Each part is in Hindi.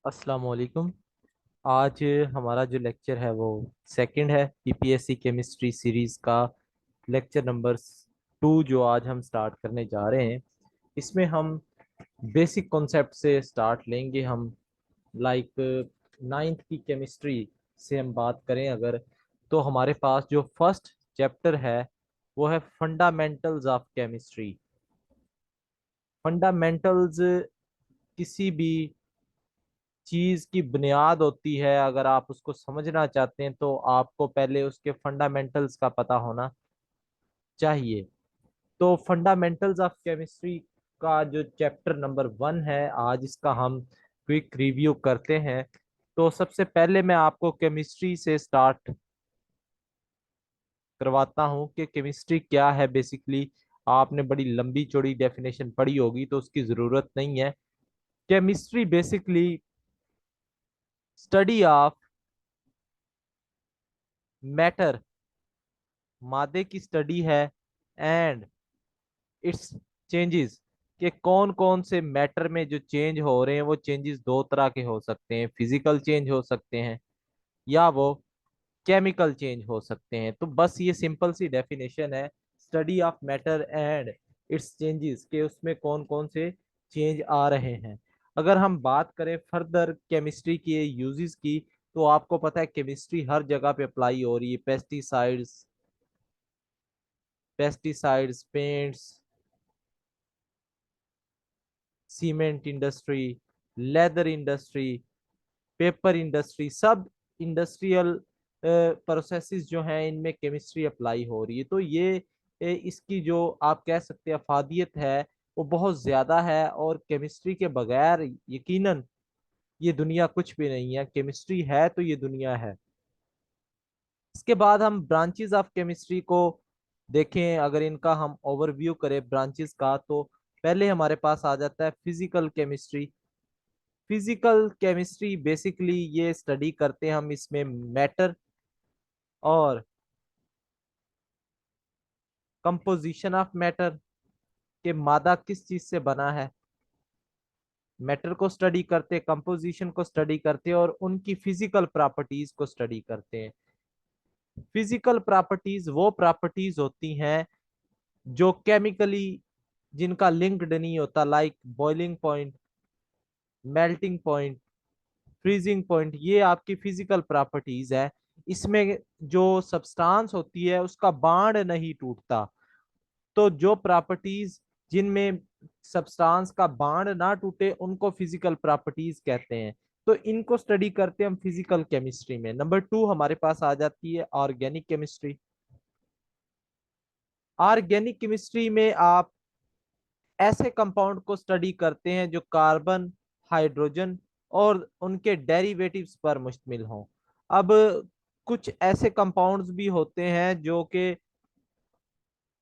अस्सलाम वालेकुम। आज हमारा जो लेक्चर है वो सेकंड है पीपीएससी केमिस्ट्री सीरीज का लेक्चर नंबर 2 जो आज हम स्टार्ट करने जा रहे हैं। इसमें हम बेसिक कॉन्सेप्ट से स्टार्ट लेंगे। हम लाइक नाइन्थ की केमिस्ट्री से हम बात करें अगर, तो हमारे पास जो फर्स्ट चैप्टर है वो है फंडामेंटल्स ऑफ केमिस्ट्री। फंडामेंटल्स किसी भी चीज की बुनियाद होती है। अगर आप उसको समझना चाहते हैं तो आपको पहले उसके फंडामेंटल्स का पता होना चाहिए। तो फंडामेंटल्स ऑफ केमिस्ट्री का जो चैप्टर नंबर 1 है, आज इसका हम क्विक रिव्यू करते हैं। तो सबसे पहले मैं आपको केमिस्ट्री से स्टार्ट करवाता हूँ कि केमिस्ट्री क्या है बेसिकली। आपने बड़ी लंबी चौड़ी डेफिनेशन पढ़ी होगी तो उसकी जरूरत नहीं है। Chemistry basically study of matter, मादे की स्टडी है, एंड इट्स चेंजेस, कि कौन कौन से मैटर में जो चेंज हो रहे हैं वो चेंजेस दो तरह के हो सकते हैं। फिजिकल चेंज हो सकते हैं या वो केमिकल चेंज हो सकते हैं। तो बस ये सिंपल सी डेफिनेशन है, study of matter and it's changes, के उसमें कौन कौन से चेंज आ रहे हैं। अगर हम बात करें फर्दर केमिस्ट्री के यूजेस की, तो आपको पता है केमिस्ट्री हर जगह पे अप्लाई हो रही है। Pesticides, paints, cement industry, leather industry, paper industry, सब इंडस्ट्रियल प्रोसेसेस जो हैं इनमें केमिस्ट्री अप्लाई हो रही है। तो ये इसकी जो आप कह सकते हैं अफादियत है वो बहुत ज्यादा है, और केमिस्ट्री के बगैर यकीनन ये दुनिया कुछ भी नहीं है। केमिस्ट्री है तो ये दुनिया है। इसके बाद हम ब्रांचेस ऑफ केमिस्ट्री को देखें। अगर इनका हम ओवरव्यू करें ब्रांचेस का, तो पहले हमारे पास आ जाता है physical chemistry. Physical chemistry basically ये स्टडी करते हैं हम इसमें मैटर और कंपोजिशन ऑफ मैटर, के मादा किस चीज से बना है। मैटर को स्टडी करते, कंपोजिशन को स्टडी करते और उनकी फिजिकल प्रॉपर्टीज को स्टडी करते हैं। फिजिकल प्रॉपर्टीज वो प्रॉपर्टीज होती हैं जो केमिकली जिनका लिंक्ड नहीं होता, like boiling point, melting point, freezing point, ये आपकी फिजिकल प्रॉपर्टीज है। इसमें जो सब्सटेंस होती है उसका बांड नहीं टूटता। तो जो प्रॉपर्टीज जिनमें सब्सटेंस का बांड ना टूटे उनको फिजिकल प्रॉपर्टीज कहते हैं। तो इनको स्टडी करते हैं हम फिजिकल केमिस्ट्री में। नंबर 2 हमारे पास आ जाती है ऑर्गेनिक केमिस्ट्री। ऑर्गेनिक केमिस्ट्री में आप ऐसे कंपाउंड को स्टडी करते हैं जो कार्बन, हाइड्रोजन और उनके डेरिवेटिव्स पर मुश्तमिल हों। अब कुछ ऐसे कंपाउंड्स भी होते हैं जो कि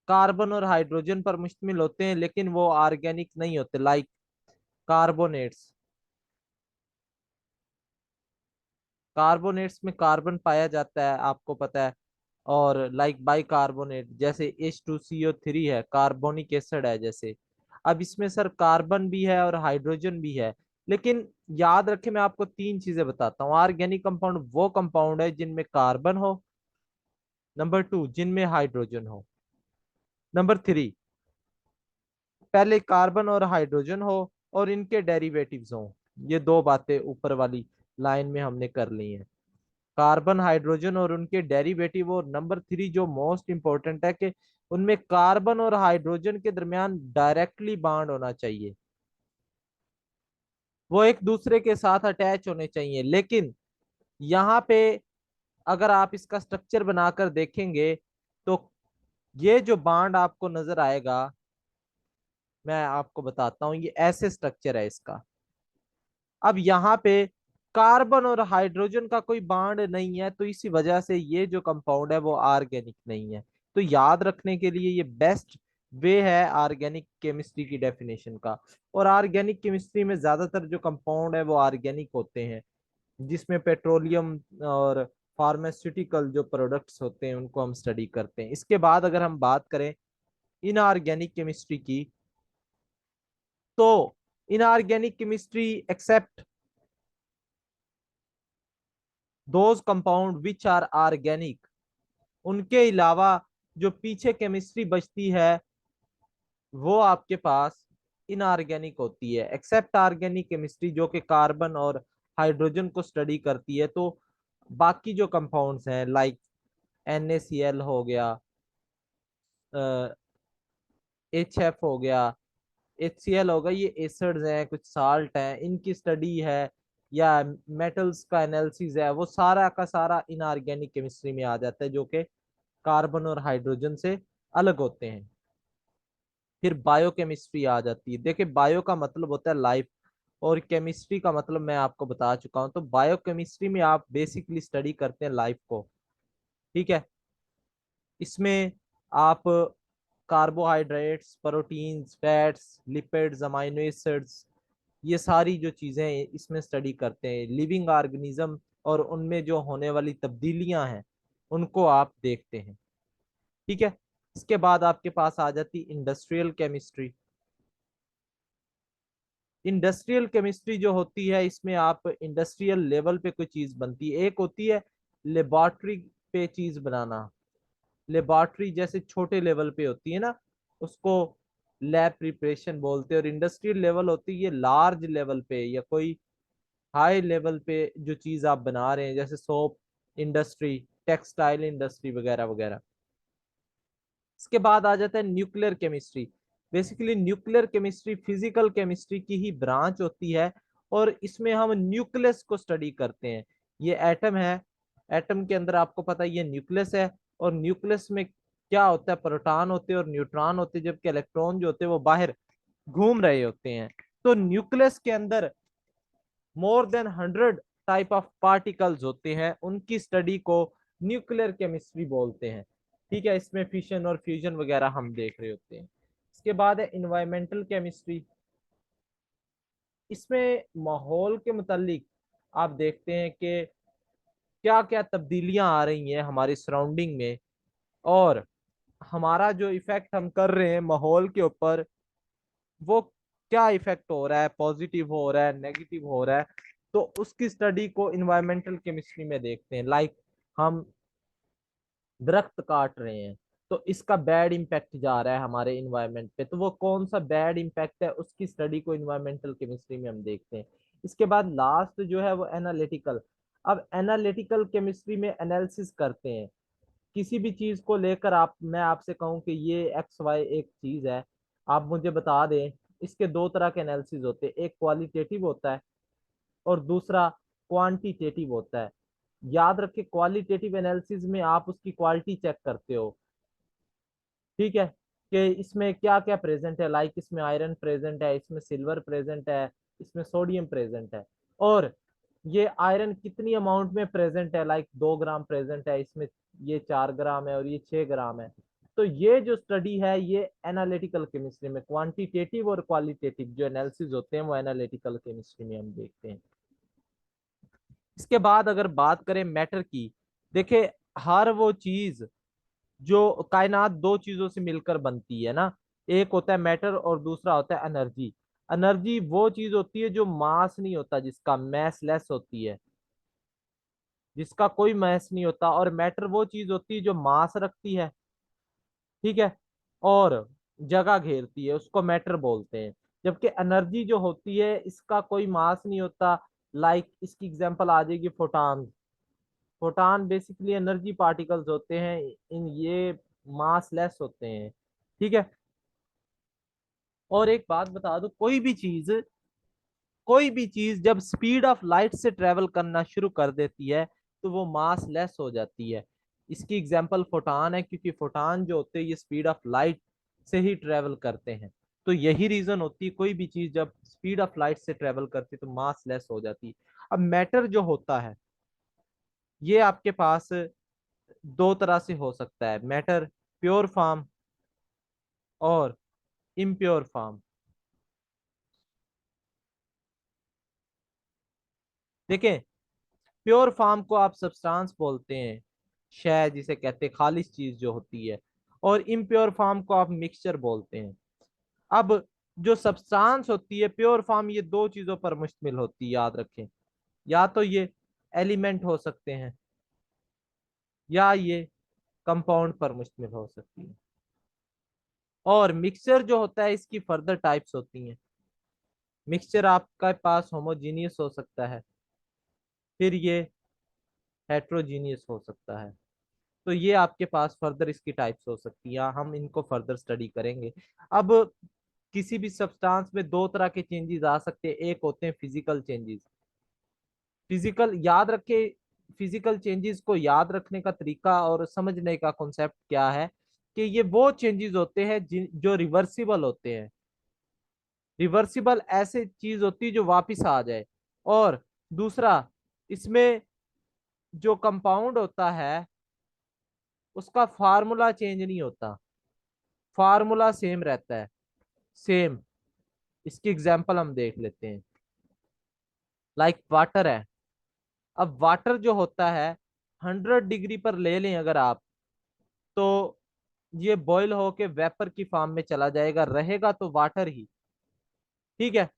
कार्बन और हाइड्रोजन पर मुश्तमिल होते हैं लेकिन वो ऑर्गेनिक नहीं होते, लाइक कार्बोनेट्स। कार्बोनेट्स में कार्बन पाया जाता है, आपको पता है। और लाइक बाइकार्बोनेट जैसे H2CO3 है, कार्बोनिक एसिड है जैसे। अब इसमें सर कार्बन भी है और हाइड्रोजन भी है, लेकिन याद रखें मैं आपको तीन चीजें बताता हूँ। ऑर्गेनिक कंपाउंड वो कंपाउंड है जिनमें कार्बन हो, नंबर 2 जिनमें हाइड्रोजन हो, नंबर 3 पहले कार्बन और हाइड्रोजन हो और इनके डेरिवेटिव्स हो। ये दो बातें ऊपर वाली लाइन में हमने कर ली हैं, कार्बन, हाइड्रोजन और उनके डेरिवेटिव। और नंबर 3 जो मोस्ट इंपॉर्टेंट है कि उनमें कार्बन और हाइड्रोजन के दरमियान डायरेक्टली बॉन्ड होना चाहिए, वो एक दूसरे के साथ अटैच होने चाहिए। लेकिन यहाँ पे अगर आप इसका स्ट्रक्चर बनाकर देखेंगे तो ये जो बॉन्ड आपको नजर आएगा, मैं आपको बताता हूँ, ये ऐसे स्ट्रक्चर है इसका। अब यहाँ पे कार्बन और हाइड्रोजन का कोई बॉन्ड नहीं है, तो इसी वजह से ये जो कंपाउंड है वो ऑर्गेनिक नहीं है। तो याद रखने के लिए ये बेस्ट वे है ऑर्गेनिक केमिस्ट्री की डेफिनेशन का। और ऑर्गेनिक केमिस्ट्री में ज्यादातर जो कंपाउंड है वो ऑर्गेनिक होते हैं, जिसमें पेट्रोलियम और फार्मास्यूटिकल जो प्रोडक्ट्स होते हैं उनको हम स्टडी करते हैं। इसके बाद अगर हम बात करें इनऑर्गेनिक केमिस्ट्री की, तो inorganic chemistry except those compound which are organic, उनके अलावा जो पीछे केमिस्ट्री बचती है वो आपके पास इनऑर्गेनिक होती है, एक्सेप्ट ऑर्गेनिक केमिस्ट्री जो कि कार्बन और हाइड्रोजन को स्टडी करती है। तो बाकी जो कंपाउंड्स हैं लाइक NaCl हो गया, HF हो गया, HCl होगा, ये एसिड्स हैं, कुछ साल्ट हैं, इनकी स्टडी है, या मेटल्स का एनालिसिस है, वो सारा का सारा इनऑर्गेनिक केमिस्ट्री में आ जाता है जो कि कार्बन और हाइड्रोजन से अलग होते हैं। फिर बायोकेमिस्ट्री आ जाती है। देखिए बायो का मतलब होता है लाइफ, और केमिस्ट्री का मतलब मैं आपको बता चुका हूं। तो बायोकेमिस्ट्री में आप बेसिकली स्टडी करते हैं लाइफ को, ठीक है। इसमें आप carbohydrates, proteins, fats, lipids, amino acids, ये सारी जो चीजें हैं इसमें स्टडी करते हैं, लिविंग ऑर्गेनिज्म और उनमें जो होने वाली तब्दीलियां हैं उनको आप देखते हैं, ठीक है। इसके बाद आपके पास आ जाती इंडस्ट्रियल केमिस्ट्री। इंडस्ट्रियल केमिस्ट्री जो होती है इसमें आप इंडस्ट्रियल लेवल पे कोई चीज बनती है, एक होती है लेबोरेटरी पे चीज बनाना, लेबोरेटरी जैसे छोटे लेवल पे होती है ना, उसको लैब प्रिपरेशन बोलते हैं। और इंडस्ट्रियल लेवल होती है ये लार्ज लेवल पे या कोई हाई लेवल पे जो चीज आप बना रहे हैं, जैसे सोप इंडस्ट्री, टेक्सटाइल इंडस्ट्री वगैरह वगैरह। इसके बाद आ जाता है nuclear chemistry. Basically nuclear chemistry physical chemistry की ही ब्रांच होती है, और इसमें हम न्यूक्लियस को स्टडी करते हैं। ये एटम है, एटम के अंदर आपको पता है ये न्यूक्लियस है, और न्यूक्लियस में क्या होता है, प्रोटॉन होते हैं और न्यूट्रॉन होते हैं, जबकि इलेक्ट्रॉन जो होते हैं वो बाहर घूम रहे होते हैं। तो न्यूक्लियस के अंदर more than 100 type of particles होते हैं, उनकी स्टडी को न्यूक्लियर केमिस्ट्री बोलते हैं, ठीक है। इसमें फिशन और फ्यूजन वगैरह हम देख रहे होते हैं। इसके बाद है इन्वायरमेंटल केमिस्ट्री। इसमें माहौल के मुतालिक आप देखते हैं कि क्या क्या तब्दीलियां आ रही हैं हमारी सराउंडिंग में, और हमारा जो इफेक्ट हम कर रहे हैं माहौल के ऊपर वो क्या इफेक्ट हो रहा है, पॉजिटिव हो रहा है, नेगेटिव हो रहा है। तो उसकी स्टडी को इन्वायरमेंटल केमिस्ट्री में देखते हैं। लाइक हम दरख्त काट रहे हैं तो इसका बैड इम्पैक्ट जा रहा है हमारे इन्वायरमेंट पे, तो वो कौन सा बैड इम्पैक्ट है उसकी स्टडी को इन्वायरमेंटल केमिस्ट्री में हम देखते हैं। इसके बाद लास्ट जो है वो एनालिटिकल। अब एनालिटिकल केमिस्ट्री में एनालिसिस करते हैं किसी भी चीज को लेकर। आप मैं आपसे कहूं कि ये XY एक चीज है, आप मुझे बता दें। इसके दो तरह के एनालिसिस होते हैं, एक क्वालिटेटिव होता है और दूसरा क्वांटिटेटिव होता है। याद रखें क्वालिटेटिव एनालिसिस में आप उसकी क्वालिटी चेक करते हो, ठीक है, कि इसमें क्या क्या प्रेजेंट है। लाइक इसमें आयरन प्रेजेंट है, इसमें सिल्वर प्रेजेंट है, इसमें सोडियम प्रेजेंट है, और ये आयरन कितनी अमाउंट में प्रेजेंट है। लाइक 2 ग्राम प्रेजेंट है इसमें, ये 4 ग्राम है और ये 6 ग्राम है। तो ये जो स्टडी है ये एनालिटिकल केमिस्ट्री में, क्वांटिटेटिव और क्वालिटेटिव जो एनालिसिस होते हैं वो एनालिटिकल केमिस्ट्री में हम देखते हैं। इसके बाद अगर बात करें मैटर की, देखिए हर वो चीज जो कायनात दो चीजों से मिलकर बनती है ना, एक होता है मैटर और दूसरा होता है एनर्जी। एनर्जी वो चीज होती है जो मास नहीं होता, जिसका मैस लेस होती है, जिसका कोई मैस नहीं होता। और मैटर वो चीज होती है जो मास रखती है, ठीक है, और जगह घेरती है, उसको मैटर बोलते हैं। जबकि एनर्जी जो होती है इसका कोई मास नहीं होता। लाइक इसकी एग्जांपल आ जाएगी photon. Photon basically energy particles होते हैं, इन ये मास लेस होते हैं, ठीक है। और एक बात बता दो, कोई भी चीज जब स्पीड ऑफ लाइट से ट्रेवल करना शुरू कर देती है तो वो मास लेस हो जाती है। इसकी एग्जांपल फोटान है, क्योंकि फोटान जो होते हैं ये स्पीड ऑफ लाइट से ही ट्रेवल करते हैं। तो यही रीजन होती है, कोई भी चीज जब स्पीड ऑफ लाइट से ट्रेवल करती है तो मास लेस हो जाती है। अब मैटर जो होता है ये आपके पास दो तरह से हो सकता है, मैटर प्योर फॉर्म और इम्प्योर फॉर्म। देखें प्योर फॉर्म को आप सब्सटेंस बोलते हैं, शय जिसे कहते हैं, खालिश चीज जो होती है। और इम्प्योर फॉर्म को आप मिक्सचर बोलते हैं। अब जो सब्सटेंस होती है प्योर फॉर्म, ये दो चीजों पर मुश्तमिल होती है, याद रखें। या तो ये एलिमेंट हो सकते हैं, या ये कंपाउंड पर मुश्तमिल हो सकती है। और मिक्सचर जो होता है इसकी फर्दर टाइप्स होती हैं। मिक्सचर आपके पास होमोजीनियस हो सकता है, फिर ये हेट्रोजीनियस हो सकता है। तो ये आपके पास फर्दर इसकी टाइप्स हो सकती है, हम इनको फर्दर स्टडी करेंगे। अब किसी भी सब्सटेंस में दो तरह के चेंजेस आ सकते हैं, एक होते हैं फिजिकल चेंजेस। फिजिकल याद रखे, फिजिकल चेंजेस को याद रखने का तरीका और समझने का कॉन्सेप्ट क्या है कि ये वो चेंजेस होते हैं जो रिवर्सिबल होते हैं। रिवर्सिबल ऐसे चीज होती है जो वापस आ जाए। और दूसरा, इसमें जो कंपाउंड होता है उसका फार्मूला चेंज नहीं होता, फार्मूला सेम रहता है, सेम। इसकी एग्जांपल हम देख लेते हैं। लाइक वाटर है। अब वाटर जो होता है 100 डिग्री पर ले लें अगर आप, तो ये बॉईल होके वेपर की फॉर्म में चला जाएगा, रहेगा तो वाटर ही। ठीक है,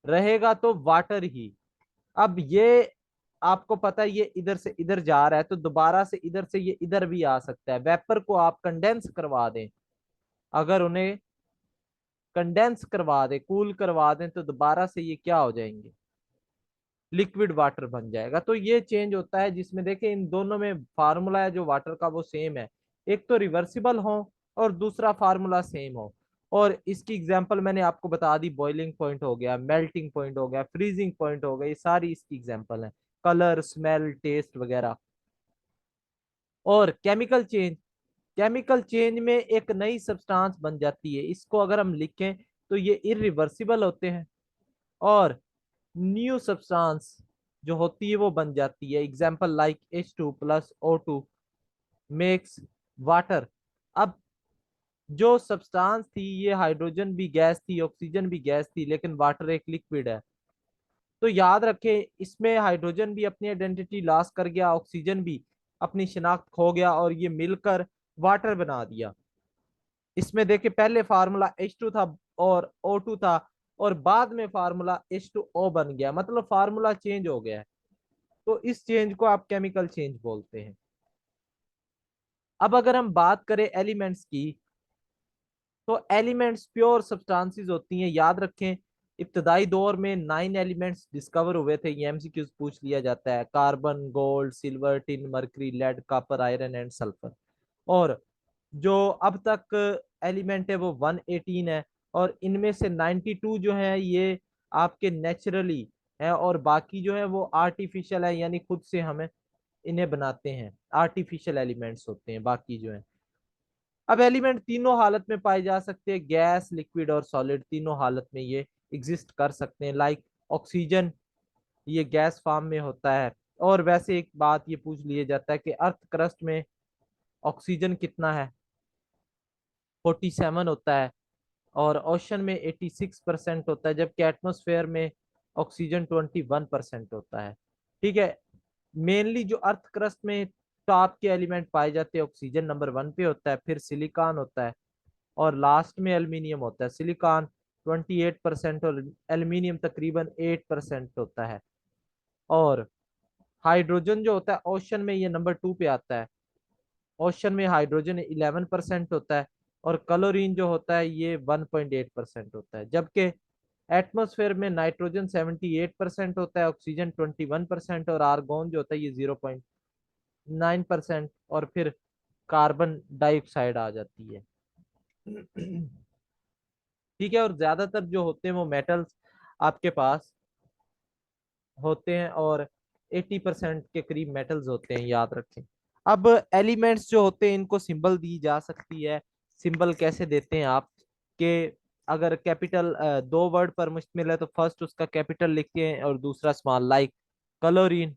रहेगा तो वाटर ही। अब ये आपको पता है ये इधर से इधर जा रहा है, तो दोबारा से इधर से ये इधर भी आ सकता है। वेपर को आप कंडेंस करवा दें, अगर उन्हें कंडेंस करवा दें, कूल करवा दें, तो दोबारा से ये क्या हो जाएंगे, लिक्विड वाटर बन जाएगा। तो ये चेंज होता है जिसमें देखें इन दोनों में फार्मूला है जो वाटर का वो सेम है। एक तो रिवर्सिबल हो और दूसरा फार्मूला सेम हो। और इसकी एग्जांपल मैंने आपको बता दी, बॉइलिंग पॉइंट हो गया, मेल्टिंग पॉइंट हो गया, फ्रीजिंग पॉइंट हो गया, ये सारी इसकी एग्जांपल है। कलर, स्मेल, टेस्ट वगैरह। और केमिकल चेंज, केमिकल चेंज में एक नई सब्सटेंस बन जाती है, इसको अगर हम लिखें तो ये इरिवर्सिबल होते हैं। और न्यू सब्सटेंस जो होती है वो बन जाती है। Example like H2 + O2 makes water. अब जो सब्सटेंस थी ये हाइड्रोजन भी गैस थी, ऑक्सीजन भी गैस थी, लेकिन वाटर एक लिक्विड है। तो याद रखें इसमें हाइड्रोजन भी अपनी आइडेंटिटी लॉस कर गया, ऑक्सीजन भी अपनी शिनाख्त खो गया, और ये मिलकर वाटर बना दिया। इसमें देखिए पहले फार्मूला H2 था और O2 था, और बाद में फार्मूला H2O बन गया, मतलब फार्मूला चेंज हो गया है। तो इस चेंज को आप केमिकल चेंज बोलते हैं। अब अगर हम बात करें एलिमेंट्स की, तो एलिमेंट्स प्योर सब्सटेंसेस होती हैं। याद रखें इब्तदाई दौर में 9 एलिमेंट्स डिस्कवर हुए थे, ये एमसीक्यूज पूछ लिया जाता है। Carbon, gold, silver, tin, mercury, lead, copper, iron and sulphur. और जो अब तक एलिमेंट है वो 118 है, और इनमें से 92 जो है ये आपके नेचुरली है, और बाकी जो है वो आर्टिफिशियल है, यानी खुद से हमें इन्हें बनाते हैं। आर्टिफिशियल एलिमेंट्स होते हैं बाकी जो है। अब एलिमेंट तीनों हालत में पाए जा सकते हैं, गैस, लिक्विड और सॉलिड, तीनों हालत में ये एग्जिस्ट कर सकते हैं। लाइक ऑक्सीजन, ये गैस फॉर्म में होता है। और वैसे एक बात ये पूछ लिया जाता है कि अर्थ क्रस्ट में ऑक्सीजन कितना है, 47 होता है, और ओशन में 86% होता है, जबकि एटमोसफेयर में ऑक्सीजन 21% होता है। ठीक है, मेनली जो अर्थ क्रस्ट में टॉप के एलिमेंट पाए जाते हैं, ऑक्सीजन नंबर 1 पे होता है, फिर सिलिकॉन होता है, और लास्ट में एल्यूमिनियम होता है। सिलिकॉन 28% और एल्यूमिनियम तकरीबन 8% होता है। और हाइड्रोजन जो होता है ओशन में ये नंबर 2 पे आता है। ओशन में हाइड्रोजन 11% होता है, और क्लोरीन जो होता है ये 1.8% होता है। जबकि एटमॉस्फेयर में नाइट्रोजन 78% होता है, ऑक्सीजन 21%, और आर्गोन जो होता है ये 0.9%, और फिर कार्बन डाइऑक्साइड आ जाती है। ठीक है, और ज्यादातर जो होते हैं वो मेटल्स आपके पास होते हैं, और 80% के करीब मेटल्स होते हैं, याद रखें। अब एलिमेंट्स जो होते हैं इनको सिंबल दी जा सकती है। सिंबल कैसे देते हैं आप, कि अगर कैपिटल 2 वर्ड पर मुश्तमिल है तो फर्स्ट उसका कैपिटल लिखते हैं और दूसरा स्मॉल। लाइक क्लोरीन,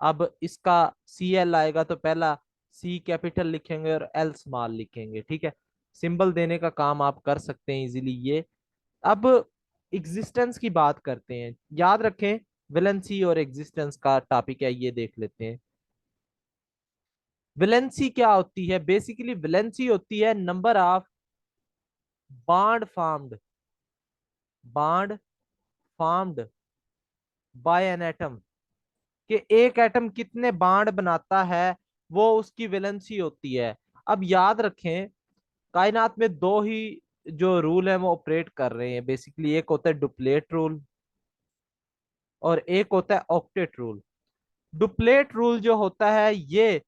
अब इसका CL आएगा तो पहला C कैपिटल लिखेंगे और L स्मॉल लिखेंगे। ठीक है, सिंबल देने का काम आप कर सकते हैं इजीली ये। अब एग्जिस्टेंस की बात करते हैं, याद रखें वैलेंसी और एग्जिस्टेंस का टॉपिक है, ये देख लेते हैं। वैलेंसी क्या होती है, बेसिकली वैलेंसी होती है number of bond formed, bond formed by an atom कि एक एटम कितने बाण बनाता है, वो उसकी वैलेंसी होती है। अब याद रखें, कायनात में दो ही जो रूल है वो ऑपरेट कर रहे हैं बेसिकली। एक होता है डुप्लेट रूल और एक होता है ऑक्टेट रूल। डुप्लेट रूल जो होता है ये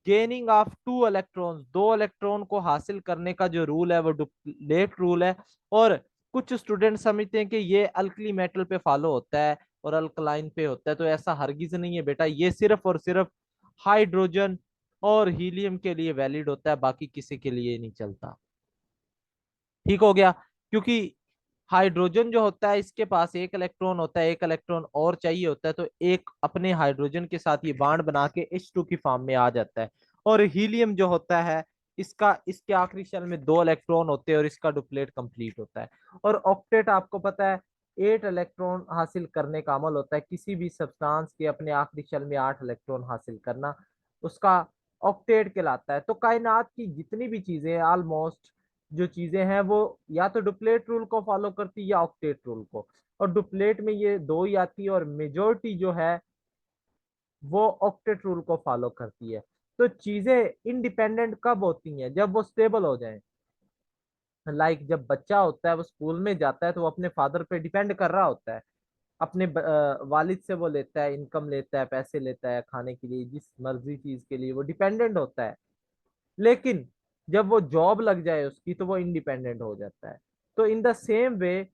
गेनिंग ऑफ टू इलेक्ट्रॉन्स, दो इलेक्ट्रॉन को हासिल करने का जो रूल है वो डुप्लेट रूल है। और कुछ स्टूडेंट समझते हैं कि ये अल्कली मेटल पे फॉलो होता है और अल्कलाइन पे होता है, तो ऐसा हरगिज नहीं है बेटा। ये सिर्फ और सिर्फ हाइड्रोजन और हीलियम के लिए वैलिड होता है, बाकी किसी के लिए नहीं चलता। ठीक हो गया? क्योंकि हाइड्रोजन जो होता है इसके पास एक इलेक्ट्रॉन होता है, एक इलेक्ट्रॉन और चाहिए होता है, तो एक अपने हाइड्रोजन के साथ ये बांड बना के H2 की फॉर्म में आ जाता है। और हीलियम जो होता है इसका, इसके आखिरी शेल में दो इलेक्ट्रॉन होते हैं और इसका डुप्लेट कंप्लीट होता है। और ऑक्टेट आपको पता है 8 इलेक्ट्रॉन हासिल करने का अमल होता है, किसी भी सब्सटेंस के अपने आखिरी शेल में 8 इलेक्ट्रॉन हासिल करना, उसका ऑक्टेट कहलाता है। तो कायनात की जितनी भी चीजें हैं ऑलमोस्ट, जो चीजें हैं वो या तो डुप्लेट रूल को फॉलो करती है या ऑक्टेट रूल को। और डुप्लेट में ये दो ही आती है और मेजोरिटी जो है वो ऑक्टेट रूल को फॉलो करती है। तो चीजें इंडिपेंडेंट कब होती हैं? जब वो स्टेबल हो जाएं। जब बच्चा होता है वो स्कूल में जाता है तो वो अपने फादर पे डिपेंड कर रहा होता है, अपने वालिद से वो लेता है, इनकम लेता है, पैसे लेता है खाने के लिए, जिस मर्जी चीज के लिए वो डिपेंडेंट होता है। लेकिन जब वो जॉब लग जाए उसकी तो वो इंडिपेंडेंट हो जाता है। तो इन द सेम वे,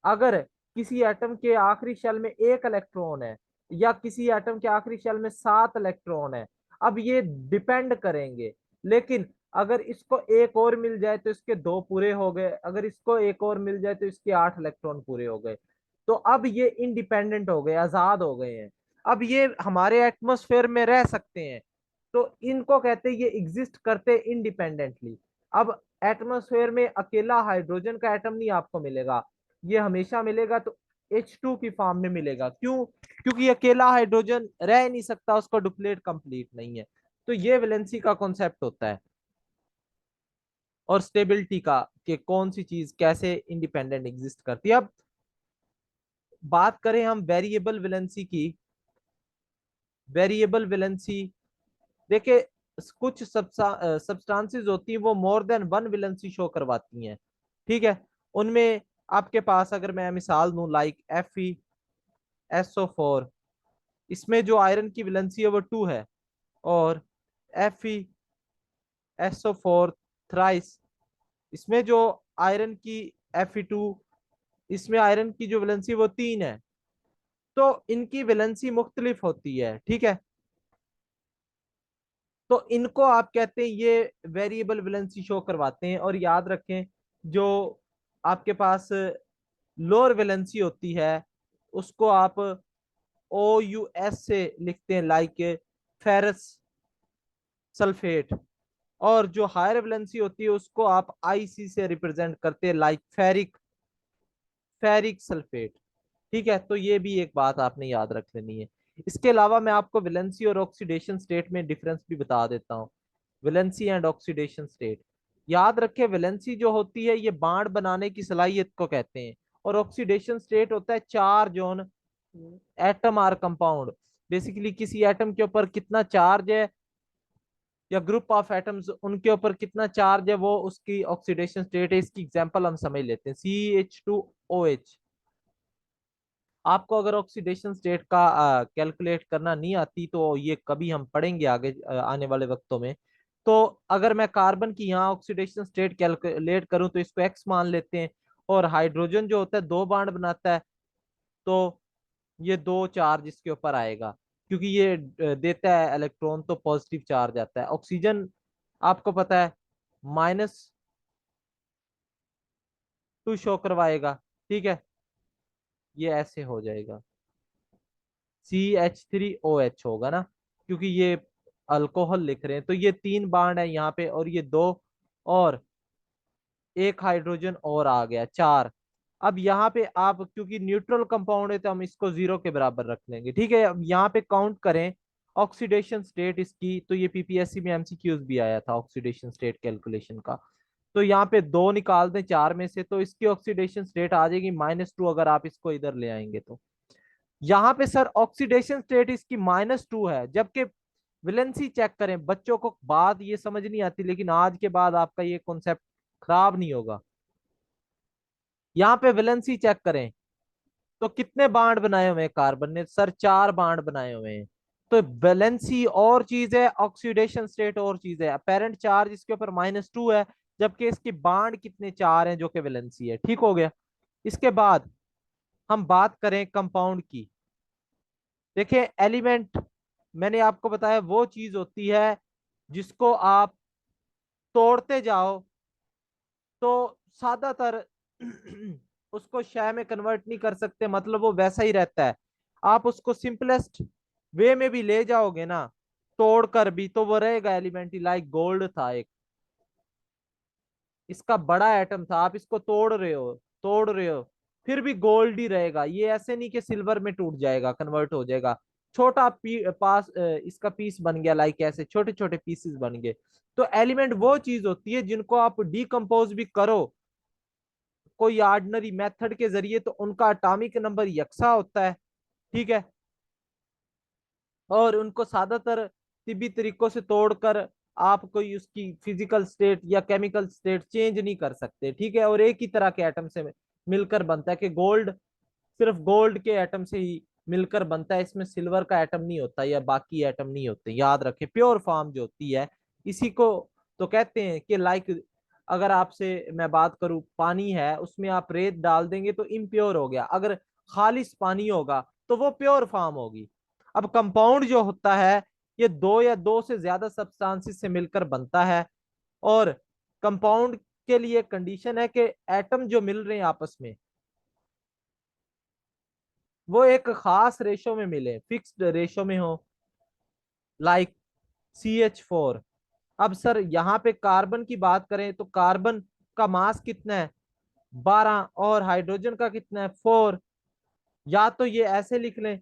अगर किसी एटम के आखिरी शेल में एक इलेक्ट्रॉन है या किसी एटम के आखिरी शेल में 7 इलेक्ट्रॉन है, अब ये डिपेंड करेंगे। लेकिन अगर इसको एक और मिल जाए तो इसके दो पूरे हो गए, अगर इसको एक और मिल जाए तो इसके 8 इलेक्ट्रॉन पूरे हो गए। तो अब ये इंडिपेंडेंट हो गए, आजाद हो गए हैं। अब ये हमारे एटमॉस्फेयर में रह सकते हैं। तो इनको कहते हैं ये एग्जिस्ट करते इंडिपेंडेंटली। अब एटमॉस्फेयर में अकेला हाइड्रोजन का एटम नहीं आपको मिलेगा, ये हमेशा मिलेगा तो H2 की फॉर्म में मिलेगा। क्यों? क्योंकि ये अकेला हाइड्रोजन रह नहीं सकता, उसका डुप्लेट कंप्लीट नहीं है। तो ये वैलेंसी का कॉन्सेप्ट होता है। और स्टेबिलिटी का, कि कौन सी चीज कैसे इंडिपेंडेंट एग्जिस्ट करती है। अब बात करें हम वेरिएबल वैलेंसी की। वेरिएबल वैलेंसी देखिए, कुछ सब्सटेंसेस होती हैं वो more than one valency show करवाती हैं। ठीक है? उनमें आपके पास अगर मैं मिसाल दूं, लाइक FeSO4, इसमें जो आयरन की वैलेंसी है वो 2 है। और FeSO4 थ्राइस, इसमें जो आयरन की Fe2, इसमें आयरन की जो वैलेंसी वो 3 है। तो इनकी वैलेंसी मुख्तलिफ होती है। ठीक है? तो इनको आप कहते हैं ये वेरिएबल वैलेंसी शो करवाते हैं। और याद रखें, जो आपके पास लोअर वैलेंसी होती है उसको आप OUS से लिखते हैं, लाइक फेरस सल्फेट। और जो हायर वैलेंसी होती है उसको आप IC से रिप्रेजेंट करते हैं, लाइक फेरिक फेरिक सल्फेट। ठीक है? तो ये भी एक बात आपने याद रख लेनी है। इसके अलावा मैं आपको वैलेंसी और ऑक्सीडेशन स्टेट में डिफरेंस भी बता देता हूँ। वैलेंसी एंड ऑक्सीडेशन स्टेट, याद रखें, वैलेंसी जो होती है ये बांड बनाने की सलाहियत को कहते हैं। और ऑक्सीडेशन स्टेट होता है charge on atom or compound. Basically किसी एटम के ऊपर कितना चार्ज है या ग्रुप ऑफ एटम्स उनके ऊपर कितना चार्ज है, वो उसकी ऑक्सीडेशन स्टेट है। इसकी एग्जांपल हम समझ लेते हैं, CH2OH। आपको अगर ऑक्सीडेशन स्टेट का कैलकुलेट करना नहीं आती तो ये कभी हम पढ़ेंगे आगे आने वाले वक्तों में। तो अगर मैं कार्बन की यहाँ ऑक्सीडेशन स्टेट कैलकुलेट करूं तो इसको X मान लेते हैं। और हाइड्रोजन जो होता है दो बांड बनाता है, तो ये दो चार्ज इसके ऊपर आएगा, क्योंकि ये देता है इलेक्ट्रॉन तो पॉजिटिव चार्ज आता है। ऑक्सीजन आपको पता है -2 शो करवाएगा। ठीक है? ये ऐसे हो जाएगा, CH3OH होगा ना, क्योंकि ये अल्कोहल लिख रहे हैं। तो ये 3 बांड है यहाँ पे और ये दो, और एक हाइड्रोजन और आ गया, 4। अब यहाँ पे आप क्योंकि न्यूट्रल कंपाउंड है तो हम इसको 0 के बराबर रख लेंगे। ठीक है? अब यहाँ पे काउंट करें ऑक्सीडेशन स्टेट इसकी, तो ये PPSC में MCQs भी आया था ऑक्सीडेशन स्टेट कैलकुलेशन का। तो यहाँ पे 2 निकाल दें 4 में से, तो इसकी ऑक्सीडेशन स्टेट आ जाएगी -2, अगर आप इसको इधर ले आएंगे तो। यहाँ पे सर ऑक्सीडेशन स्टेट इसकी -2 है, जबकि वैलेंसी चेक करें, बच्चों को बात ये समझ नहीं आती, लेकिन आज के बाद आपका ये कॉन्सेप्ट खराब नहीं होगा। यहाँ पे वैलेंसी चेक करें तो कितने बांड बनाए हुए हैं कार्बन ने, सर 4 बांड बनाए हुए हैं। तो वैलेंसी और चीज है, ऑक्सीडेशन स्टेट और चीज है। अपेरेंट चार्ज इसके ऊपर -2 है, जबकि इसके बांड कितने 4 हैं, जो कि वैलेंसी है। ठीक हो गया। इसके बाद हम बात करें कंपाउंड की। देखिए एलिमेंट, मैंने आपको बताया वो चीज होती है जिसको आप तोड़ते जाओ तो ज्यादातर उसको शय में कन्वर्ट नहीं कर सकते, मतलब वो वैसा ही रहता है। आप उसको सिंपलेस्ट वे में भी ले जाओगे ना, तोड़ कर भी, तो वो रहेगा एलिमेंट ही। लाइक गोल्ड था एक, इसका बड़ा एटम था, आप इसको तोड़ रहे हो फिर भी गोल्ड ही रहेगा। ये ऐसे नहीं कि सिल्वर में टूट जाएगा, कन्वर्ट हो जाएगा। छोटा इसका पीस बन गया, लाइक ऐसे छोटे छोटे पीसेस बन गए। तो एलिमेंट वो चीज होती है जिनको आप डिकम्पोज भी करो कोई ऑर्डिनरी मेथड के जरिए, तो उनका एटॉमिक नंबर यकसा होता है। ठीक है। और उनको ज्यादातर तिब्बी तरीकों से तोड़कर आप कोई उसकी फिजिकल स्टेट या केमिकल स्टेट चेंज नहीं कर सकते। ठीक है। और एक ही तरह के एटम से मिलकर बनता है, कि गोल्ड सिर्फ गोल्ड के एटम से ही मिलकर बनता है, इसमें सिल्वर का एटम नहीं होता या बाकी एटम नहीं होते। याद रखें, प्योर फॉर्म जो होती है इसी को तो कहते हैं कि लाइक, अगर आपसे मैं बात करूं, पानी है उसमें आप रेत डाल देंगे तो इम्प्योर हो गया, अगर खालिस पानी होगा तो वो प्योर फॉर्म होगी। अब कंपाउंड जो होता है ये दो या दो से ज्यादा सब्सटेंसेस से मिलकर बनता है। और कंपाउंड के लिए कंडीशन है कि एटम जो मिल रहे हैं आपस में, वो एक खास रेशो में मिले, फिक्स्ड रेशो में हो, लाइक CH4। अब सर यहाँ पे कार्बन की बात करें तो कार्बन का मास कितना है, 12, और हाइड्रोजन का कितना है, 4। या तो ये ऐसे लिख लें,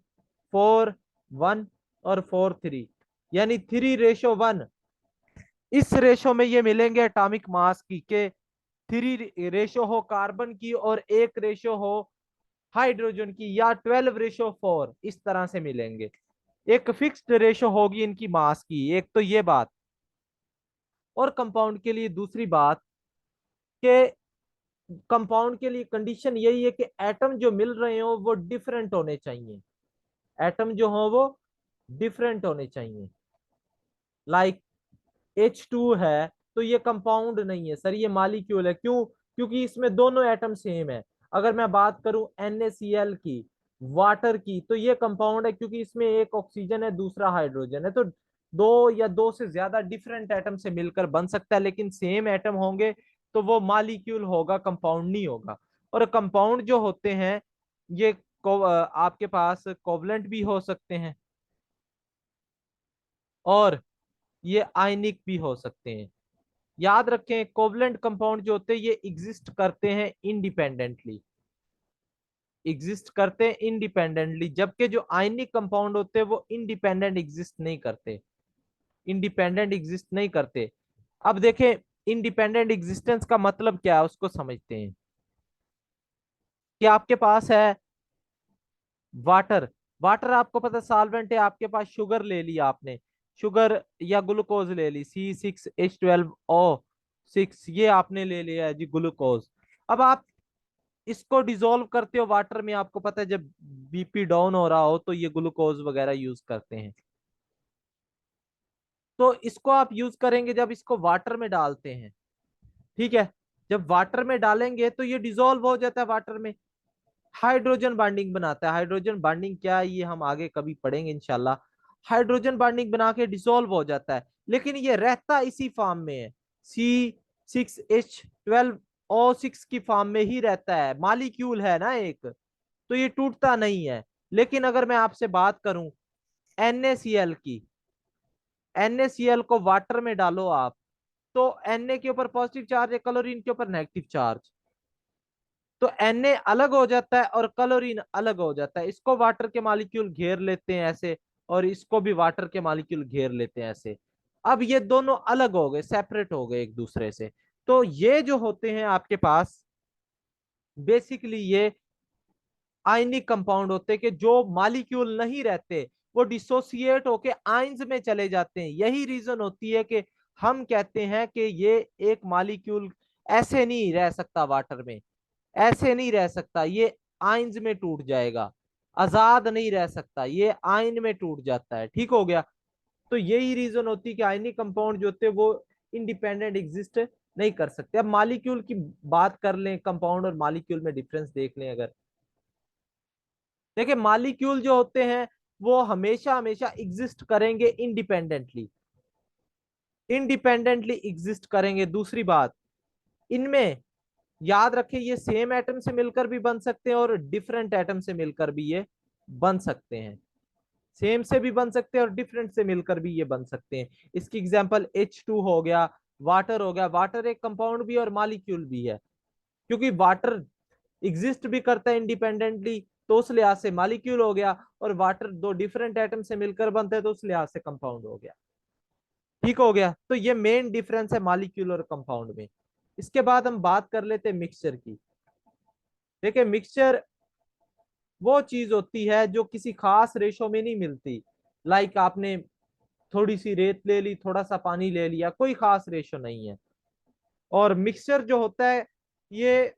4:1 और 4:3, यानी 3:1। इस रेशो में ये मिलेंगे एटॉमिक मास की, के 3 रेशो हो कार्बन की और 1 रेशो हो हाइड्रोजन की, या 12:4, इस तरह से मिलेंगे। एक फिक्स्ड रेशो होगी इनकी मास की, एक तो ये बात। और कंपाउंड के लिए दूसरी बात, कि कंपाउंड के लिए कंडीशन यही है कि एटम जो मिल रहे हो वो डिफरेंट होने चाहिए। एटम जो हो वो डिफरेंट होने चाहिए। लाइक H2 है तो ये कंपाउंड नहीं है सर, ये मालिक्यूल है। क्यों? क्योंकि इसमें दोनों एटम सेम है। अगर मैं बात करूं NaCl की, वाटर की, तो ये कंपाउंड है, क्योंकि इसमें एक ऑक्सीजन है दूसरा हाइड्रोजन है। तो दो या दो से ज्यादा डिफरेंट एटम से मिलकर बन सकता है, लेकिन सेम एटम होंगे तो वो मालिक्यूल होगा, कंपाउंड नहीं होगा। और कंपाउंड जो होते हैं ये आपके पास कोवलेंट भी हो सकते हैं, और ये आयनिक भी हो सकते हैं। याद रखें, कोवलेंट कंपाउंड जो होते हैं ये एग्जिस्ट करते हैं इंडिपेंडेंटली, जबकि जो आयनिक कंपाउंड होते हैं वो इंडिपेंडेंट एग्जिस्ट नहीं करते। अब देखें, इंडिपेंडेंट एग्जिस्टेंस का मतलब क्या है, उसको समझते हैं। कि आपके पास है वाटर, वाटर आपको पता सॉल्वेंट है, आपके पास शुगर ले ली आपने, शुगर या ग्लूकोज ले ली, C6H12O6, ये आपने ले लिया है जी ग्लूकोज। अब आप इसको डिसॉल्व करते हो वाटर में, आपको पता है जब BP डाउन हो रहा हो तो ये ग्लूकोज वगैरह यूज करते हैं। तो इसको आप यूज करेंगे जब इसको वाटर में डालते हैं। ठीक है। जब वाटर में डालेंगे तो ये डिसॉल्व हो जाता है वाटर में, हाइड्रोजन बॉन्डिंग बनाता है। हाइड्रोजन बॉन्डिंग क्या है ये हम आगे कभी पढ़ेंगे इंशाल्लाह। हाइड्रोजन बॉन्डिंग बना के डिसॉल्व हो जाता है, लेकिन ये रहता इसी फॉर्म में है, C6H12O6 की फॉर्म में ही रहता है, मालिक्यूल है ना एक, तो ये टूटता नहीं है। लेकिन अगर मैं आपसे बात करूं NaCl की, NaCl को वाटर में डालो आप, तो Na के ऊपर पॉजिटिव चार्ज है, क्लोरीन के ऊपर नेगेटिव चार्ज, तो Na अलग हो जाता है और क्लोरीन अलग हो जाता है। इसको वाटर के मॉलिक्यूल घेर लेते हैं ऐसे, और इसको भी वाटर के मॉलिक्यूल घेर लेते हैं ऐसे। अब ये दोनों अलग हो गए, सेपरेट हो गए एक दूसरे से। तो ये जो होते हैं आपके पास, बेसिकली ये आयनिक कंपाउंड होते हैं कि जो मॉलिक्यूल नहीं रहते, वो डिसोसिएट होके आयंस में चले जाते हैं। यही रीजन होती है कि हम कहते हैं कि ये एक मॉलिक्यूल ऐसे नहीं रह सकता वाटर में, ऐसे नहीं रह सकता, ये आयंस में टूट जाएगा, आजाद नहीं रह सकता, ये आयन में टूट जाता है। ठीक हो गया। तो यही रीजन होती है कि आयनिक कंपाउंड जो होते हैं वो इंडिपेंडेंट एग्जिस्ट नहीं कर सकते। अब मॉलिक्यूल की बात कर लें, कंपाउंड और मॉलिक्यूल में डिफरेंस देख लें अगर, देखिए मॉलिक्यूल जो होते हैं वो हमेशा हमेशा एग्जिस्ट करेंगे इंडिपेंडेंटली, इंडिपेंडेंटली एग्जिस्ट करेंगे। दूसरी बात, इनमें याद रखें ये सेम एटम से मिलकर भी बन सकते हैं और डिफरेंट एटम से मिलकर भी ये बन सकते हैं। सेम से भी बन सकते हैं और डिफरेंट से मिलकर भी ये बन सकते हैं। इसकी एग्जांपल H2 हो गया, वाटर हो गया। वाटर एक कंपाउंड भी और मॉलिक्यूल भी है, क्योंकि वाटर एग्जिस्ट भी करता है इंडिपेंडेंटली, तो उस लिहाज से मॉलिक्यूल हो गया, और वाटर दो डिफरेंट एटम से मिलकर बनता है तो उस लिहाज से कंपाउंड हो गया। ठीक हो गया। तो ये मेन डिफरेंस है मॉलिक्यूल और कंपाउंड में। इसके बाद हम बात कर लेते हैं मिक्सचर की। देखिए मिक्सचर वो चीज होती है जो किसी खास रेशो में नहीं मिलती। लाइक आपने थोड़ी सी रेत ले ली, थोड़ा सा पानी ले लिया, कोई खास रेशो नहीं है। और मिक्सचर जो होता है ये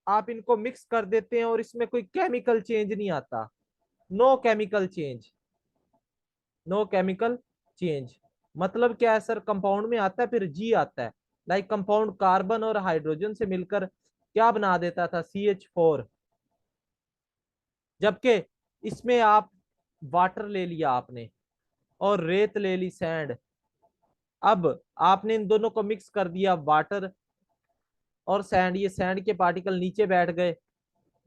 आप इनको मिक्स कर देते हैं और इसमें कोई केमिकल चेंज नहीं आता। No chemical change, no chemical change. मतलब क्या है सर, कंपाउंड में आता है फिर जी आता है। लाइक कंपाउंड कार्बन और हाइड्रोजन से मिलकर क्या बना देता था, CH4। जबकि इसमें आप वाटर ले लिया आपने और रेत ले ली, सैंड। अब आपने इन दोनों को मिक्स कर दिया, वाटर और सैंड। ये सैंड के पार्टिकल नीचे बैठ गए,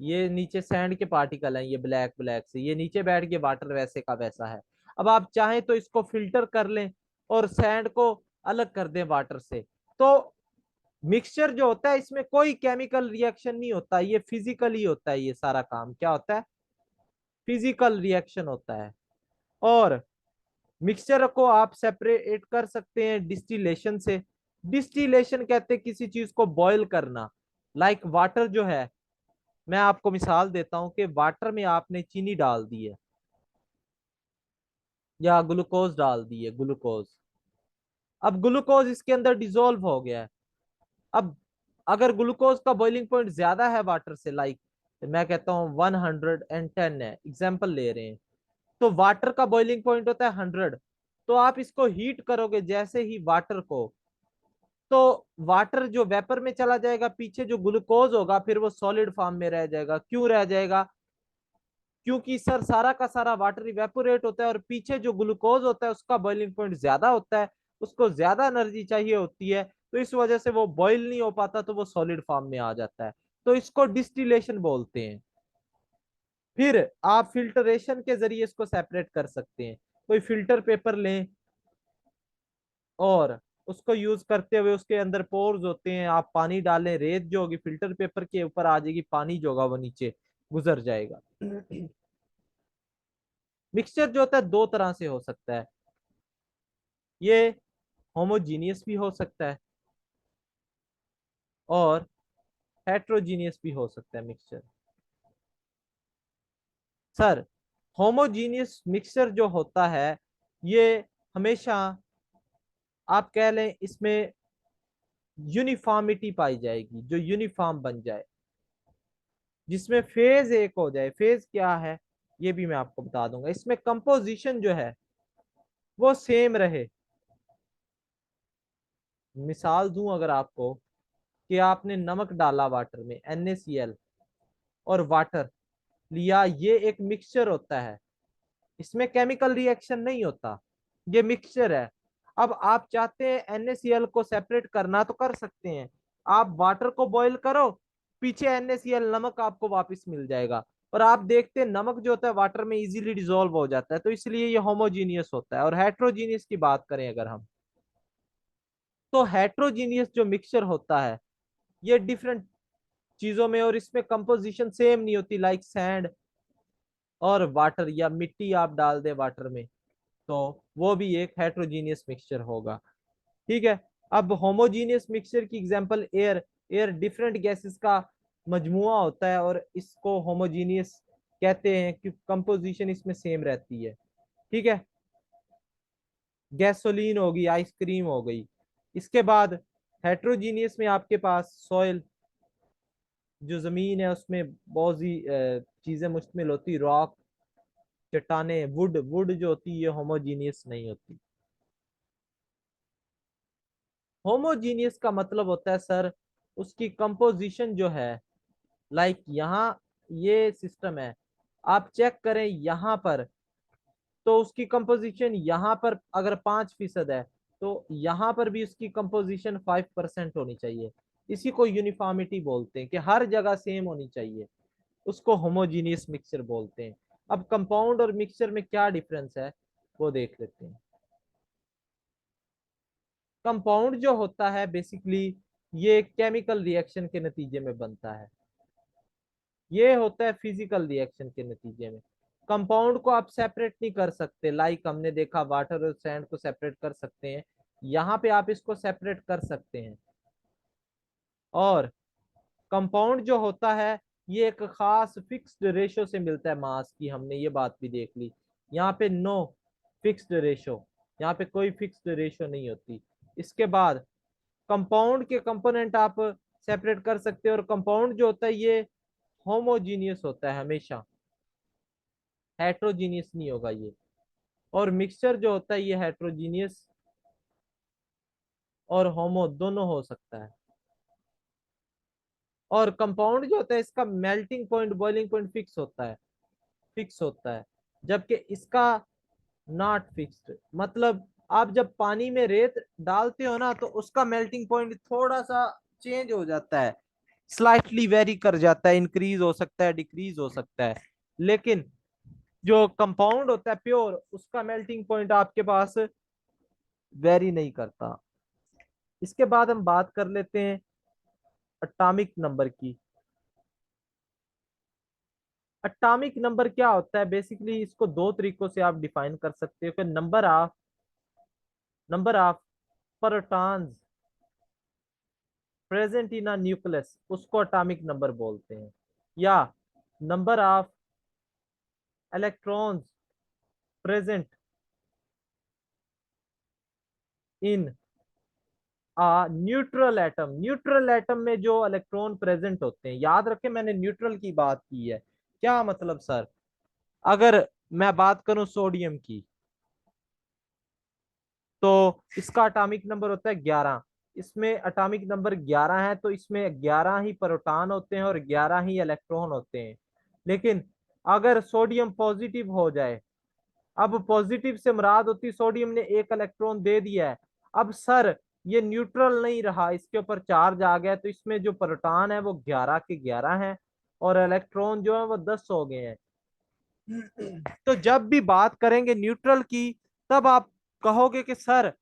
ये नीचे सैंड के पार्टिकल हैं, ये ब्लैक ब्लैक से, ये नीचे बैठ के वाटर वैसे का वैसा है। अब आप चाहें तो इसको फिल्टर कर लें और सैंड को अलग कर दें वाटर से। तो मिक्सचर जो होता है इसमें कोई केमिकल रिएक्शन नहीं होता, ये फिजिकली होता है। ये सारा काम क्या होता है, फिजिकल रिएक्शन होता है। और मिक्सचर को आप सेपरेट कर सकते हैं डिस्टिलेशन से। डिस्टिलेशन कहते हैं किसी चीज को बॉयल करना। लाइक वाटर जो है, मैं आपको मिसाल देता हूं कि वाटर में आपने चीनी डाल दी है या ग्लूकोज डाल दी है, ग्लूकोज। अब ग्लूकोज इसके अंदर डिजोल्व हो गया है। अब अगर ग्लूकोज का बॉइलिंग पॉइंट ज्यादा है वाटर से, लाइक मैं कहता हूँ 110 है, एग्जाम्पल ले रहे हैं, तो वाटर का बॉइलिंग पॉइंट होता है 100। तो आप इसको हीट करोगे जैसे ही वाटर को, तो वाटर जो वेपर में चला जाएगा, पीछे जो ग्लूकोज होगा फिर वो सॉलिड फॉर्म में रह जाएगा। क्यों रह जाएगा, क्योंकि सर सारा का सारा वाटर इवेपोरेट होता है और पीछे जो ग्लूकोज होता है उसका बॉइलिंग पॉइंट ज्यादा होता है, उसको ज्यादा एनर्जी चाहिए होती है, तो इस वजह से वो बॉईल नहीं हो पाता, तो वो सॉलिड फॉर्म में आ जाता है। तो इसको डिस्टिलेशन बोलते हैं। फिर आप फिल्टरेशन के जरिए इसको सेपरेट कर सकते हैं। कोई फिल्टर पेपर लें और उसको यूज करते हुए उसके अंदर पोर्स होते हैं, आप पानी डालें, रेत जो होगी फिल्टर पेपर के ऊपर आ जाएगी, पानी जो होगा वो नीचे गुजर जाएगा। मिक्सचर जो होता है दो तरह से हो सकता है, ये होमोजीनियस भी हो सकता है और हेट्रोजीनियस भी हो सकता है मिक्सचर। सर होमोजीनियस मिक्सचर जो होता है ये हमेशा आप कह लें इसमें यूनिफॉर्मिटी पाई जाएगी, जो यूनिफॉर्म बन जाए, जिसमें फेज एक हो जाए। फेज क्या है ये भी मैं आपको बता दूंगा। इसमें कंपोजिशन जो है वो सेम रहे। मिसाल दूं अगर आपको, कि आपने नमक डाला वाटर में, NaCl, और वाटर लिया, ये एक मिक्सचर होता है, इसमें केमिकल रिएक्शन नहीं होता, ये मिक्सचर है। अब आप चाहते हैं NaCl को सेपरेट करना तो कर सकते हैं, आप वाटर को बॉईल करो, पीछे NaCl नमक आपको वापस मिल जाएगा। और आप देखते हैं नमक जो होता है वाटर में इजीली डिसॉल्व हो जाता है, तो इसलिए ये होमोजीनियस होता है। और हेट्रोजीनियस की बात करें अगर हम, तो हेट्रोजीनियस जो मिक्सचर होता है ये डिफरेंट चीजों में, और इसमें कंपोजिशन सेम नहीं होती। लाइक सैंड और वाटर, या मिट्टी आप डाल दे वाटर में, तो वो भी एक हेट्रोजीनियस मिक्सचर होगा। ठीक है। अब होमोजीनियस मिक्सचर की example air. Air different gases का मजमुआ होता है और इसको होमोजीनियस कहते हैं कि कंपोजिशन इसमें सेम रहती है। ठीक है, गैसोलीन होगी, आइसक्रीम हो गई। इसके बाद हेट्रोजीनियस में आपके पास सॉइल, जो जमीन है उसमें बहुत सी चीजें मुश्तमिल होती, रॉक, चट्टाने, वुड, वुड जो होती है ये होमोजीनियस नहीं होती। होमोजीनियस का मतलब होता है सर उसकी कंपोजिशन जो है, लाइक यहाँ ये सिस्टम है, आप चेक करें यहाँ पर, तो उसकी कंपोजिशन यहाँ पर अगर 5% है तो यहाँ पर भी उसकी कंपोजिशन 5% होनी चाहिए। इसी को यूनिफॉर्मिटी बोलते हैं कि हर जगह सेम होनी चाहिए, उसको होमोजीनियस मिक्सचर बोलते हैं। अब कंपाउंड और मिक्सचर में क्या डिफरेंस है वो देख लेते हैं। कंपाउंड जो होता है बेसिकली ये केमिकल रिएक्शन के नतीजे में बनता है, ये होता है फिजिकल रिएक्शन के नतीजे में। कंपाउंड को आप सेपरेट नहीं कर सकते, लाइक हमने देखा वाटर और सैंड को सेपरेट कर सकते हैं, यहाँ पे आप इसको सेपरेट कर सकते हैं। और कंपाउंड जो होता है ये एक खास फिक्स्ड रेशो से मिलता है मास की, हमने ये बात भी देख ली। यहाँ पे नो फिक्स्ड रेशो, यहाँ पे कोई फिक्स्ड रेशो नहीं होती। इसके बाद कंपाउंड के कंपोनेंट आप सेपरेट कर सकते हैं, और कंपाउंड जो होता है ये होमोजीनियस होता है हमेशा, हेट्रोजीनियस नहीं होगा ये। और मिक्सचर जो होता है ये हेट्रोजीनियस और होमो दोनों हो सकता है। और कंपाउंड जो होता है इसका melting point, boiling point fix होता है, फिक्स होता है, जबकि इसका नॉट फिक्स्ड। मतलब आप जब पानी में रेत डालते हो ना तो उसका मेल्टिंग पॉइंट थोड़ा सा चेंज हो जाता है, स्लाइटली वेरी कर जाता है, इंक्रीज हो सकता है, डिक्रीज हो सकता है। लेकिन जो कंपाउंड होता है प्योर, उसका मेल्टिंग पॉइंट आपके पास वेरी नहीं करता। इसके बाद हम बात कर लेते हैं एटॉमिक नंबर की। एटॉमिक नंबर क्या होता है बेसिकली, इसको दो तरीकों से आप डिफाइन कर सकते हो कि number of protons present in a nucleus, उसको एटॉमिक नंबर बोलते हैं। या number of electrons present in neutral atom, neutral atom में जो इलेक्ट्रॉन प्रेजेंट होते हैं, याद रखें मैंने न्यूट्रल की बात की है। क्या मतलब सर, अगर मैं बात करूं सोडियम की, तो इसका एटॉमिक नंबर होता है 11। इसमें एटॉमिक नंबर 11 है, तो इसमें 11 ही प्रोटॉन होते हैं और 11 ही इलेक्ट्रॉन होते हैं। लेकिन अगर सोडियम पॉजिटिव हो जाए, अब पॉजिटिव से मुराद होती सोडियम ने एक इलेक्ट्रॉन दे दिया है, अब सर ये न्यूट्रल नहीं रहा, इसके ऊपर चार्ज आ गया, तो इसमें जो प्रोटॉन है वो 11 के 11 हैं और इलेक्ट्रॉन जो है वो 10 हो गए हैं। तो जब भी बात करेंगे न्यूट्रल की, तब आप कहोगे कि सर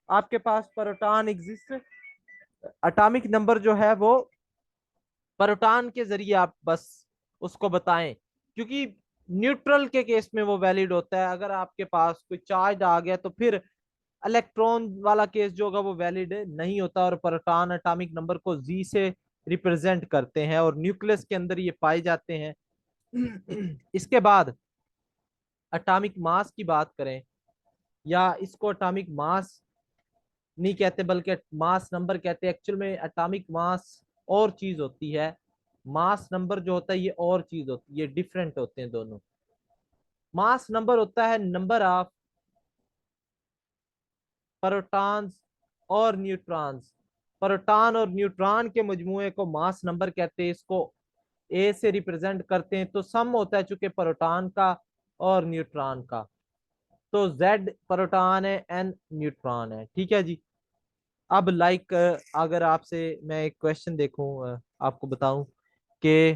आपके पास प्रोटॉन एग्जिस्ट, एटॉमिक नंबर जो है वो प्रोटॉन के जरिए आप बस उसको बताएं, क्योंकि न्यूट्रल के केस में वो वैलिड होता है। अगर आपके पास कोई चार्ज आ गया तो फिर इलेक्ट्रॉन वाला केस जो होगा वो वैलिड नहीं होता, और प्रोटॉन एटॉमिक नंबर को जी से रिप्रेजेंट करते हैं और न्यूक्लियस के अंदर ये पाए जाते हैं। इसके बाद एटॉमिक मास की बात करें, या इसको एटॉमिक मास नहीं कहते बल्कि मास नंबर कहते हैं। एक्चुअल में एटॉमिक मास और चीज होती है, मास नंबर जो होता है ये और चीज होती है, ये डिफरेंट होते हैं दोनों। मास नंबर होता है नंबर ऑफ प्रोटॉन्स और न्यूट्रॉन्स, प्रोटॉन और न्यूट्रॉन के मजमूए को मास नंबर कहते हैं। इसको ए से रिप्रेजेंट करते हैं, तो सम होता है चूंकि प्रोटॉन का और न्यूट्रॉन का, तो जेड प्रोटॉन है, एन न्यूट्रॉन है। ठीक है जी। अब लाइक अगर आपसे मैं एक क्वेश्चन देखूं, आपको बताऊं कि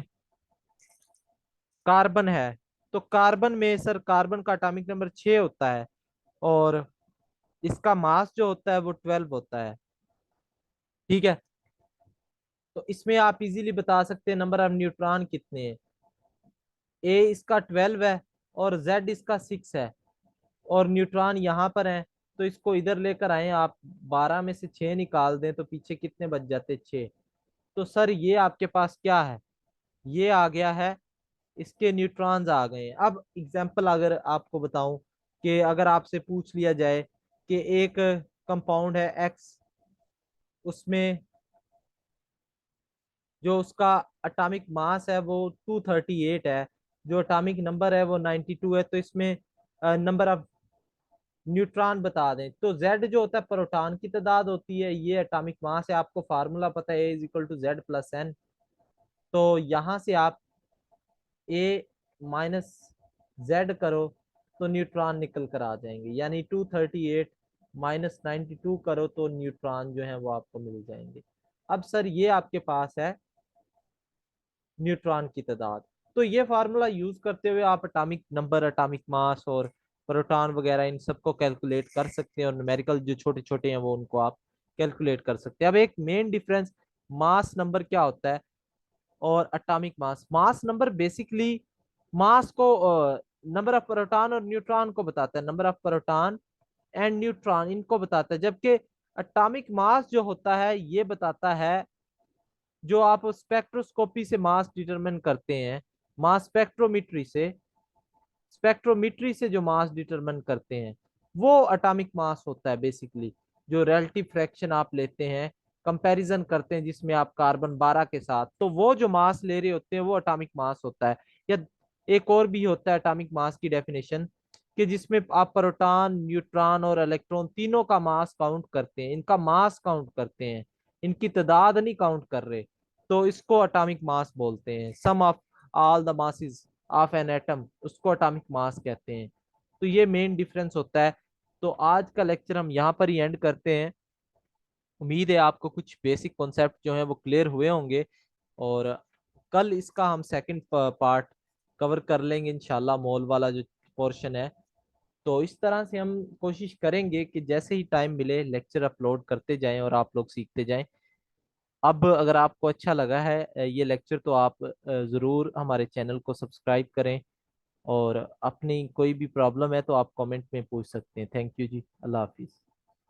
कार्बन है, तो कार्बन में सर कार्बन का एटॉमिक नंबर 6 होता है और इसका मास जो होता है वो 12 होता है। ठीक है, तो इसमें आप इजीली बता सकते हैं नंबर ऑफ न्यूट्रॉन कितने हैं। ए इसका 12 है और जेड इसका 6 है, और न्यूट्रॉन यहाँ पर है, तो इसको इधर लेकर आए आप, 12 में से 6 निकाल दें तो पीछे कितने बच जाते, 6। तो सर ये आपके पास क्या है, ये आ गया है, इसके न्यूट्रॉन्स आ गए हैं। अब एग्जांपल अगर आपको बताऊं कि अगर आपसे पूछ लिया जाए कि एक कंपाउंड है एक्स, उसमें जो उसका एटॉमिक मास है वो 238 है, जो एटॉमिक नंबर है वो 92 है, तो इसमें नंबर ऑफ न्यूट्रॉन बता दें तो जेड जो होता है प्रोटॉन की तादाद होती है, ये एटॉमिक मास है, आपको फार्मूला पता है A is equal to Z plus N. तो यहां से आप ए माइनस जेड करो तो न्यूट्रॉन निकल कर आ जाएंगे, यानी 238 माइनस 92 करो तो न्यूट्रॉन जो है वो आपको मिल जाएंगे। अब सर ये आपके पास है न्यूट्रॉन की तादाद। तो ये फार्मूला यूज करते हुए आप एटॉमिक नंबर, एटॉमिक मास और प्रोटॉन वगैरह इन सबको कैलकुलेट कर सकते हैं, और न्यूमेरिकल जो छोटे छोटे हैं वो उनको आप कैलकुलेट कर सकते हैं। अब एक मेन डिफरेंस, मास नंबर क्या होता है और atomic mass. Mass number basically mass को, नंबर ऑफ प्रोटॉन और न्यूट्रॉन को बताता है, number of proton and neutron इनको बताता है, जबकि एटॉमिक मास जो होता है ये बताता है, जो आप स्पेक्ट्रोस्कोपी से मास डिटरमिन करते हैं, मास स्पेक्ट्रोमीट्री से जो मास डिटरमिन करते हैं वो एटॉमिक मास होता है बेसिकली। जो रिलेटिव फ्रैक्शन आप लेते हैं, कंपैरिजन करते हैं जिसमें आप कार्बन 12 के साथ, तो वो जो मास ले रहे होते हैं वो एटॉमिक मास होता है। या एक और भी होता है एटॉमिक मास की डेफिनेशन, कि जिसमें आप प्रोटॉन, न्यूट्रॉन और इलेक्ट्रॉन तीनों का मास काउंट करते हैं, इनका मास काउंट करते हैं, इनकी तादाद नहीं काउंट कर रहे, तो इसको एटॉमिक मास बोलते हैं। Sum of all the masses of an atom, उसको एटॉमिक मास कहते हैं। तो ये मेन डिफरेंस होता है। तो आज का लेक्चर हम यहाँ पर ही एंड करते हैं। उम्मीद है आपको कुछ बेसिक कॉन्सेप्ट जो है वो क्लियर हुए होंगे, और कल इसका हम सेकंड पार्ट कवर कर लेंगे इंशाल्लाह, मोल वाला जो पोर्शन है। तो इस तरह से हम कोशिश करेंगे कि जैसे ही टाइम मिले लेक्चर अपलोड करते जाएं और आप लोग सीखते जाएं। अब अगर आपको अच्छा लगा है ये लेक्चर, तो आप ज़रूर हमारे चैनल को सब्सक्राइब करें, और अपनी कोई भी प्रॉब्लम है तो आप कमेंट में पूछ सकते हैं। थैंक यू जी, अल्लाह हाफिज़।